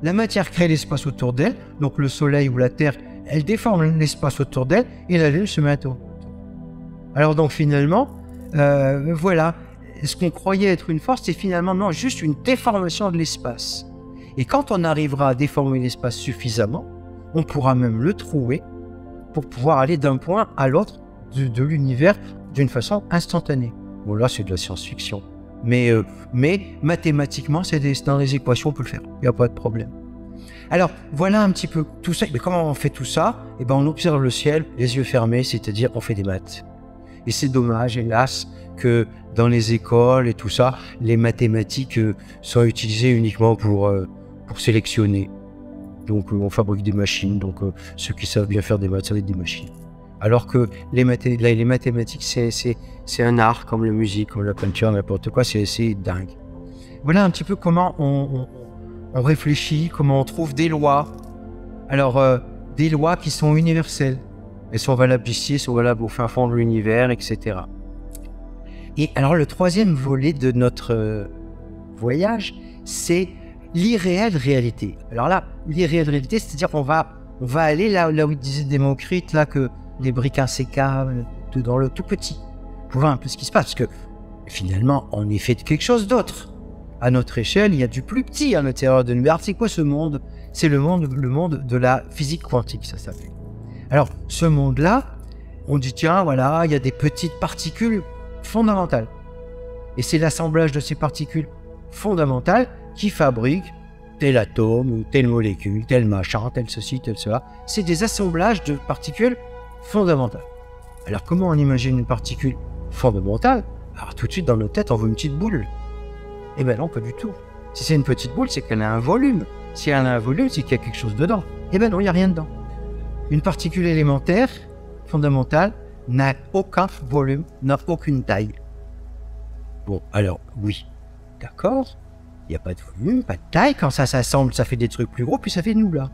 La matière crée l'espace autour d'elle, donc le soleil ou la terre, elle déforme l'espace autour d'elle et la lune se met à tourner. Alors donc finalement, voilà, ce qu'on croyait être une force, c'est finalement non, juste une déformation de l'espace. Et quand on arrivera à déformer l'espace suffisamment, on pourra même le trouver pour pouvoir aller d'un point à l'autre de l'univers d'une façon instantanée. Bon là c'est de la science-fiction, mais mathématiquement c'est dans les équations on peut le faire, il n'y a pas de problème. Alors voilà un petit peu tout ça. Mais comment on fait tout ça? Eh ben on observe le ciel les yeux fermés, c'est-à-dire on fait des maths. Et c'est dommage, hélas, que dans les écoles et tout ça, les mathématiques sont utilisées uniquement pour sélectionner. Donc on fabrique des machines, donc ceux qui savent bien faire des maths, ça va être des machines. Alors que les mathématiques, c'est un art, comme la musique, comme la peinture, n'importe quoi, c'est dingue. Voilà un petit peu comment on réfléchit, comment on trouve des lois. Alors, des lois qui sont universelles. Elles sont valables ici, elles sont valables au fin fond de l'univers, etc. Et alors, le troisième volet de notre voyage, c'est l'irréelle réalité. Alors là, l'irréelle réalité, c'est-à-dire qu'on va aller là où il disait Démocrite, là, que les briques insécables, dans le tout petit, pour voir un peu ce qui se passe, parce que finalement, on est fait de quelque chose d'autre. À notre échelle, il y a du plus petit à l'intérieur de l'univers. C'est quoi ce monde? c'est le monde de la physique quantique, ça s'appelle. Alors, ce monde-là, on dit, tiens, voilà, il y a des petites particules fondamentales. Et c'est l'assemblage de ces particules fondamentales qui fabriquent tel atome, ou telle molécule, tel machin, tel ceci, tel cela. C'est des assemblages de particules fondamentales. Alors, comment on imagine une particule fondamentale? Alors, tout de suite, dans notre tête, on voit une petite boule. Eh bien non, pas du tout. Si c'est une petite boule, c'est qu'elle a un volume. Si elle a un volume, c'est qu'il y a quelque chose dedans. Eh bien non, il n'y a rien dedans. Une particule élémentaire, fondamentale, n'a aucun volume, n'a aucune taille. Bon, alors, oui, d'accord, il n'y a pas de volume, pas de taille. Quand ça s'assemble, ça fait des trucs plus gros, puis ça fait nous, là.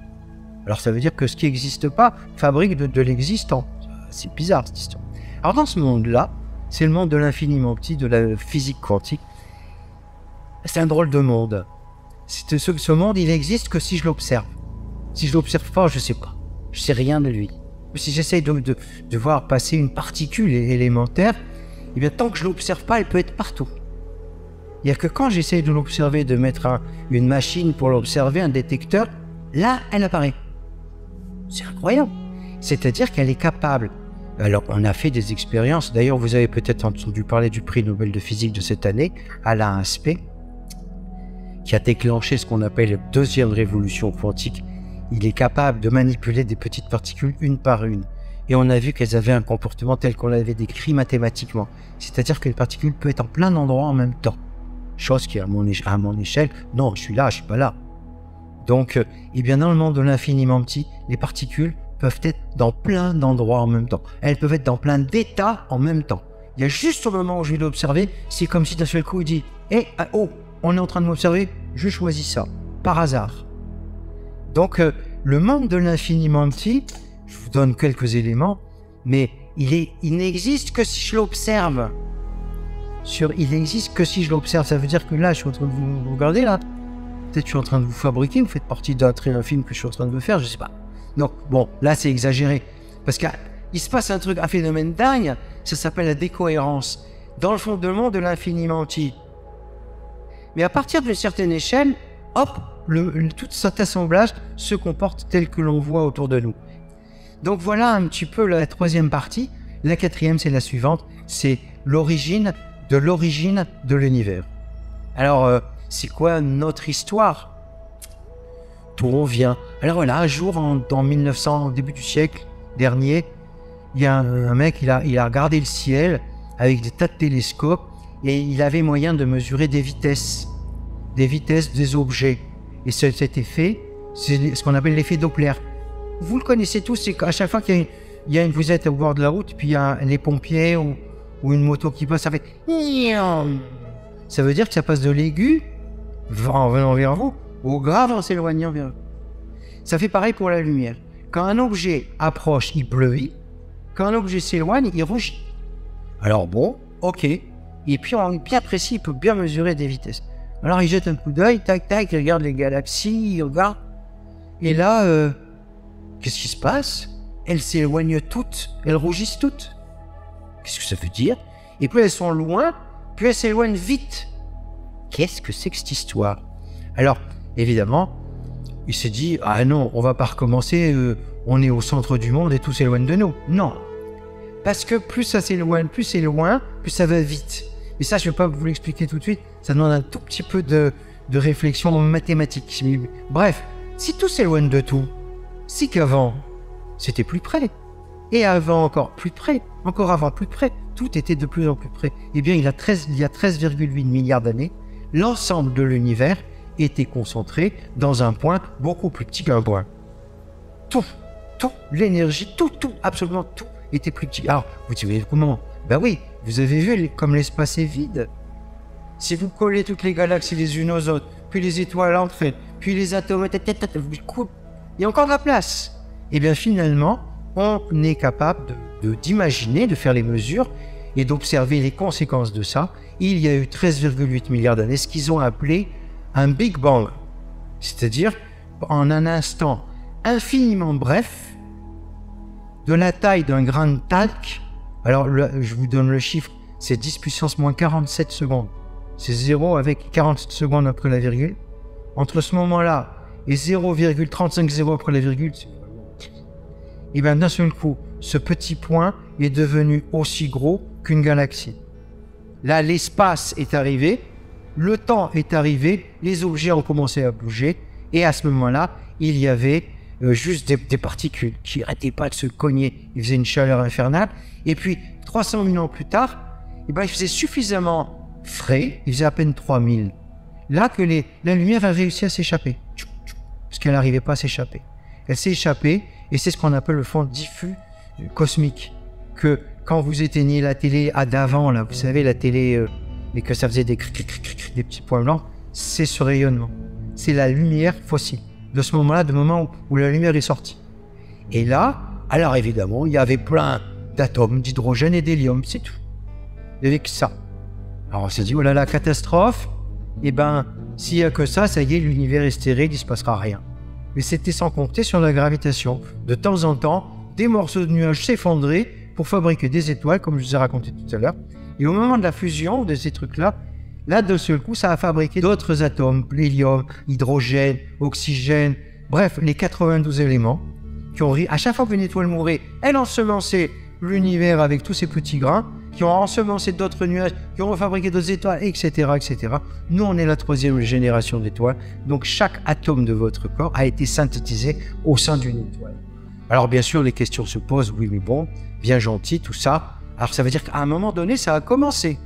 Alors, ça veut dire que ce qui n'existe pas fabrique de l'existant. C'est bizarre, cette histoire. Alors, dans ce monde-là, c'est le monde de l'infiniment petit, de la physique quantique. C'est un drôle de monde. Ce monde, il n'existe que si je l'observe. Si je l'observe pas, je sais pas. Je sais rien de lui. Si j'essaye de voir passer une particule élémentaire, eh bien, tant que je l'observe pas, elle peut être partout. Il n'y a que quand j'essaye de l'observer, de mettre une machine pour l'observer, un détecteur, là, elle apparaît. C'est incroyable. C'est-à-dire qu'elle est capable. Alors, on a fait des expériences. D'ailleurs, vous avez peut-être entendu parler du prix Nobel de physique de cette année, Alain Aspect, qui a déclenché ce qu'on appelle la deuxième révolution quantique. Il est capable de manipuler des petites particules une par une. Et on a vu qu'elles avaient un comportement tel qu'on l'avait décrit mathématiquement. C'est-à-dire que les particules peuvent être en plein d'endroits en même temps. Chose qui, à mon échelle, non, je suis là, je suis pas là. Donc, eh bien, dans le monde de l'infiniment petit, les particules peuvent être dans plein d'endroits en même temps. Elles peuvent être dans plein d'états en même temps. Il y a juste au moment où je vais l'observer, c'est comme si d'un seul coup il dit « Eh, oh, on est en train de m'observer, je choisis ça, par hasard. » Donc, le monde de l'infiniment petit, je vous donne quelques éléments, mais il n'existe que si je l'observe. Il n'existe que si je l'observe. Ça veut dire que là, je suis en train de vous regarder, là. Peut-être que je suis en train de vous fabriquer, vous faites partie d'un film que je suis en train de faire, je sais pas. Donc, bon, là, c'est exagéré. Parce qu'il se passe un phénomène dingue, ça s'appelle la décohérence. Dans le fond de monde de l'infiniment petit. Mais à partir d'une certaine échelle, hop, tout cet assemblage se comporte tel que l'on voit autour de nous. Donc voilà un petit peu la troisième partie. La quatrième, c'est la suivante. C'est l'origine de l'univers. Alors, c'est quoi notre histoire? D'où on vient? Alors voilà, un jour, en 1900, au début du siècle dernier, il y a un mec, il a regardé le ciel avec des tas de télescopes et il avait moyen de mesurer des vitesses des objets. Et cet effet, c'est ce qu'on appelle l'effet Doppler. Vous le connaissez tous, c'est qu'à chaque fois qu'il y a vous êtes au bord de la route, puis il y a les pompiers ou une moto qui passe, ça fait... Ça veut dire que ça passe de l'aigu, en venant vers vous, au grave en s'éloignant vers vous. Ça fait pareil pour la lumière. Quand un objet approche, il bleuit. Quand un objet s'éloigne, il rougit. Alors bon, ok. Et puis on est bien précis, il peut bien mesurer des vitesses. Alors il jette un coup d'œil, tac, tac, il regarde les galaxies, il regarde. Et là, qu'est-ce qui se passe? Elles s'éloignent toutes, elles rougissent toutes. Qu'est-ce que ça veut dire? Et plus elles sont loin, plus elles s'éloignent vite. Qu'est-ce que c'est que cette histoire? Alors, évidemment, il s'est dit, ah non, on va pas recommencer, on est au centre du monde et tout s'éloigne de nous. Non. Parce que plus ça s'éloigne, plus c'est loin, plus ça va vite. Et ça, je ne vais pas vous l'expliquer tout de suite, ça demande un tout petit peu de réflexion mathématique. Bref, si tout s'éloigne de tout, c'est qu'avant, c'était plus près. Et avant encore plus près, encore avant plus près, tout était de plus en plus près. Eh bien, il y a 13,8 milliards d'années, l'ensemble de l'univers était concentré dans un point beaucoup plus petit qu'un point. Tout, l'énergie, tout, absolument tout était plus petit. Alors, vous savez comment? Ben oui, vous avez vu comme l'espace est vide. Si vous collez toutes les galaxies les unes aux autres, puis les étoiles entre elles, puis les atomes, il y a encore de la place. Et bien finalement, on est capable d'imaginer, de faire les mesures et d'observer les conséquences de ça. Il y a eu 13,8 milliards d'années, ce qu'ils ont appelé un Big Bang. C'est-à-dire, en un instant infiniment bref, de la taille d'un grain de talc. Alors, je vous donne le chiffre, c'est 10 puissance moins 47 secondes. C'est 0 avec 47 secondes après la virgule. Entre ce moment-là et 0,350 après la virgule, et bien d'un seul coup, ce petit point est devenu aussi gros qu'une galaxie. Là, l'espace est arrivé, le temps est arrivé, les objets ont commencé à bouger, et à ce moment-là, il y avait juste des particules qui n'arrêtaient pas de se cogner. Il faisait une chaleur infernale. Et puis, 300 000 ans plus tard, eh ben, il faisait suffisamment frais, il faisait à peine 3000. Là que la lumière a réussi à s'échapper, parce qu'elle n'arrivait pas à s'échapper. Elle s'est échappée, et c'est ce qu'on appelle le fond diffus cosmique. Que quand vous éteignez la télé d'avant, là, vous savez, la télé, et que ça faisait des petits points blancs, c'est ce rayonnement. C'est la lumière fossile. De ce moment-là, du moment où la lumière est sortie. Et là, alors évidemment, il y avait plein d'atomes, d'hydrogène et d'hélium, c'est tout. Il n'y avait que ça. Alors on s'est dit, oh là là, catastrophe. Eh ben, s'il n'y a que ça, ça y est, l'univers est stérile, il ne se passera rien. Mais c'était sans compter sur la gravitation. De temps en temps, des morceaux de nuages s'effondraient pour fabriquer des étoiles, comme je vous ai raconté tout à l'heure. Et au moment de la fusion de ces trucs-là, là, de seul coup, ça a fabriqué d'autres atomes, l'hélium, hydrogène, oxygène, bref, les 92 éléments qui ont... À chaque fois qu'une étoile mourait, elle ensemençait l'univers avec tous ces petits grains, qui ont ensemencé d'autres nuages, qui ont fabriqué d'autres étoiles, etc., etc. Nous, on est la 3e génération d'étoiles, donc chaque atome de votre corps a été synthétisé au sein d'une étoile. Alors, bien sûr, les questions se posent, oui, mais bon, bien gentil, tout ça. Alors, ça veut dire qu'à un moment donné, ça a commencé.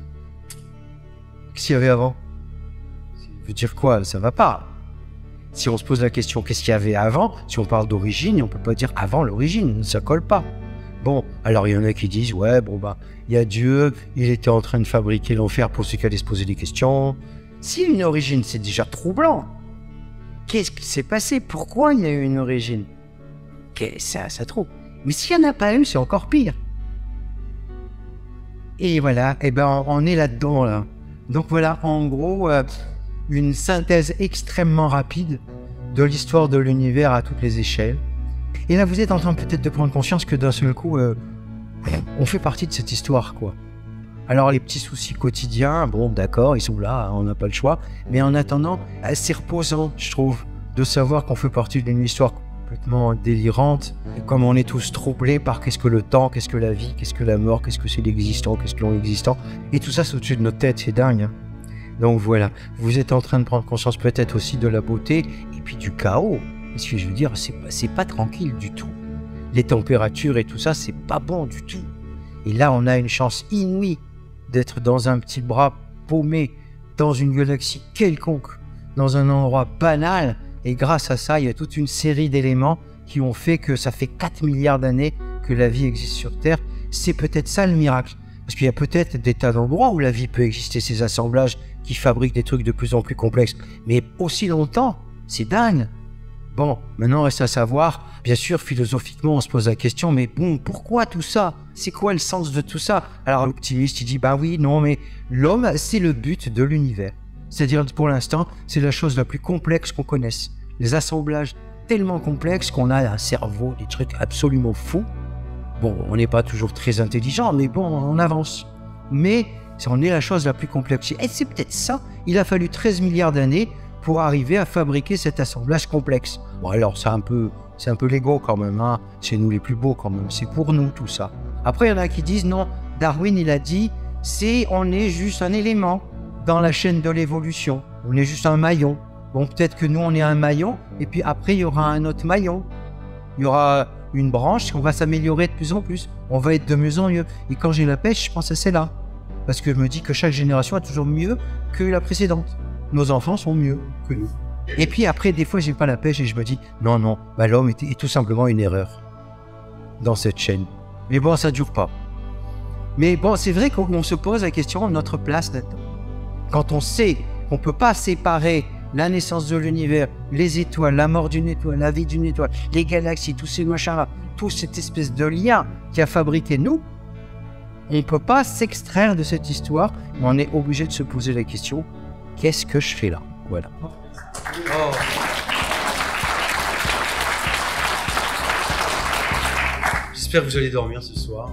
Qu'est-ce qu'il y avait avant? Ça veut dire quoi? Ça va pas. Si on se pose la question, qu'est-ce qu'il y avait avant? Si on parle d'origine, on peut pas dire avant l'origine, ça colle pas. Bon, alors il y en a qui disent, ouais, bon bah, il y a Dieu, il était en train de fabriquer l'enfer pour ceux qui allaient se poser des questions. Si une origine, c'est déjà troublant. Qu'est-ce qui s'est passé? Pourquoi il y a eu une origine? Ça trouble. Mais s'il n'y en a pas une, c'est encore pire. Et voilà, et ben on est là-dedans, là. Donc voilà, en gros, une synthèse extrêmement rapide de l'histoire de l'univers à toutes les échelles. Et là, vous êtes en train peut-être de prendre conscience que d'un seul coup, on fait partie de cette histoire, quoi. Alors les petits soucis quotidiens, bon d'accord, ils sont là, on n'a pas le choix. Mais en attendant, c'est reposant, je trouve, de savoir qu'on fait partie d'une histoire complètement délirante. Et comme on est tous troublés par qu'est-ce que le temps, qu'est-ce que la vie, qu'est-ce que la mort, qu'est-ce que c'est l'existant, qu'est-ce que non-existant. Et tout ça, c'est au-dessus de notre tête, c'est dingue. Hein. Donc voilà, vous êtes en train de prendre conscience peut-être aussi de la beauté et puis du chaos. Parce que je veux dire, c'est pas tranquille du tout. Les températures et tout ça, c'est pas bon du tout. Et là, on a une chance inouïe d'être dans un petit bras paumé, dans une galaxie quelconque, dans un endroit banal. Et grâce à ça, il y a toute une série d'éléments qui ont fait que ça fait 4 milliards d'années que la vie existe sur Terre. C'est peut-être ça le miracle. Parce qu'il y a peut-être des tas d'endroits où la vie peut exister, ces assemblages qui fabriquent des trucs de plus en plus complexes. Mais aussi longtemps, c'est dingue. Bon, maintenant reste à savoir, bien sûr, philosophiquement, on se pose la question, mais bon, pourquoi tout ça? C'est quoi le sens de tout ça? Alors l'optimiste, il dit, bah oui, non, mais l'homme, c'est le but de l'univers. C'est-à-dire, pour l'instant, c'est la chose la plus complexe qu'on connaisse. Les assemblages tellement complexes qu'on a un cerveau, des trucs absolument fous. Bon, on n'est pas toujours très intelligent, mais bon, on avance. Mais on est la chose la plus complexe. Et c'est peut-être ça, il a fallu 13 milliards d'années pour arriver à fabriquer cet assemblage complexe. Bon, alors c'est un peu l'ego quand même, hein. C'est nous les plus beaux quand même, c'est pour nous tout ça. Après, il y en a qui disent non, Darwin il a dit, on est juste un élément dans la chaîne de l'évolution, on est juste un maillon. Bon, peut-être que nous on est un maillon, et puis après il y aura un autre maillon. Il y aura une branche, on va s'améliorer de plus en plus, on va être de mieux en mieux. Et quand j'ai la pêche, je pense à celle-là. Parce que je me dis que chaque génération est toujours mieux que la précédente. Nos enfants sont mieux que nous. Et puis après, des fois, j'ai pas la pêche et je me dis, non, bah, l'homme est tout simplement une erreur dans cette chaîne. Mais bon, ça dure pas. Mais bon, c'est vrai qu'on se pose la question de notre place là-dedans. Quand on sait qu'on peut pas séparer la naissance de l'univers, les étoiles, la mort d'une étoile, la vie d'une étoile, les galaxies, tous ces machins-là, toute cette espèce de lien qui a fabriqué nous, on peut pas s'extraire de cette histoire, mais on est obligé de se poser la question, qu'est-ce que je fais là? Voilà. Oh. J'espère que vous allez dormir ce soir.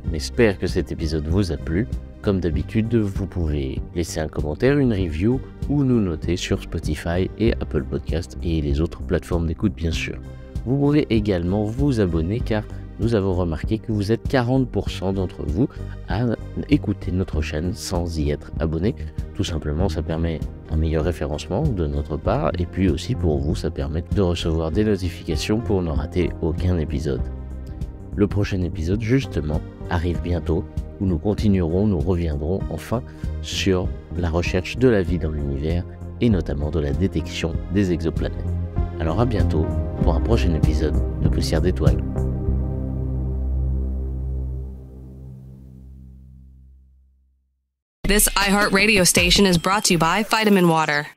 On espère que cet épisode vous a plu. Comme d'habitude, vous pouvez laisser un commentaire, une review ou nous noter sur Spotify et Apple Podcast et les autres plateformes d'écoute bien sûr. Vous pouvez également vous abonner car nous avons remarqué que vous êtes 40% d'entre vous à écouter notre chaîne sans y être abonné. Tout simplement, ça permet un meilleur référencement de notre part et puis aussi pour vous, ça permet de recevoir des notifications pour ne rater aucun épisode. Le prochain épisode, justement, arrive bientôt où nous reviendrons enfin sur la recherche de la vie dans l'univers et notamment de la détection des exoplanètes. Alors à bientôt pour un prochain épisode de Poussière d'étoiles. This iHeartRadio station is brought to you by Vitamin Water.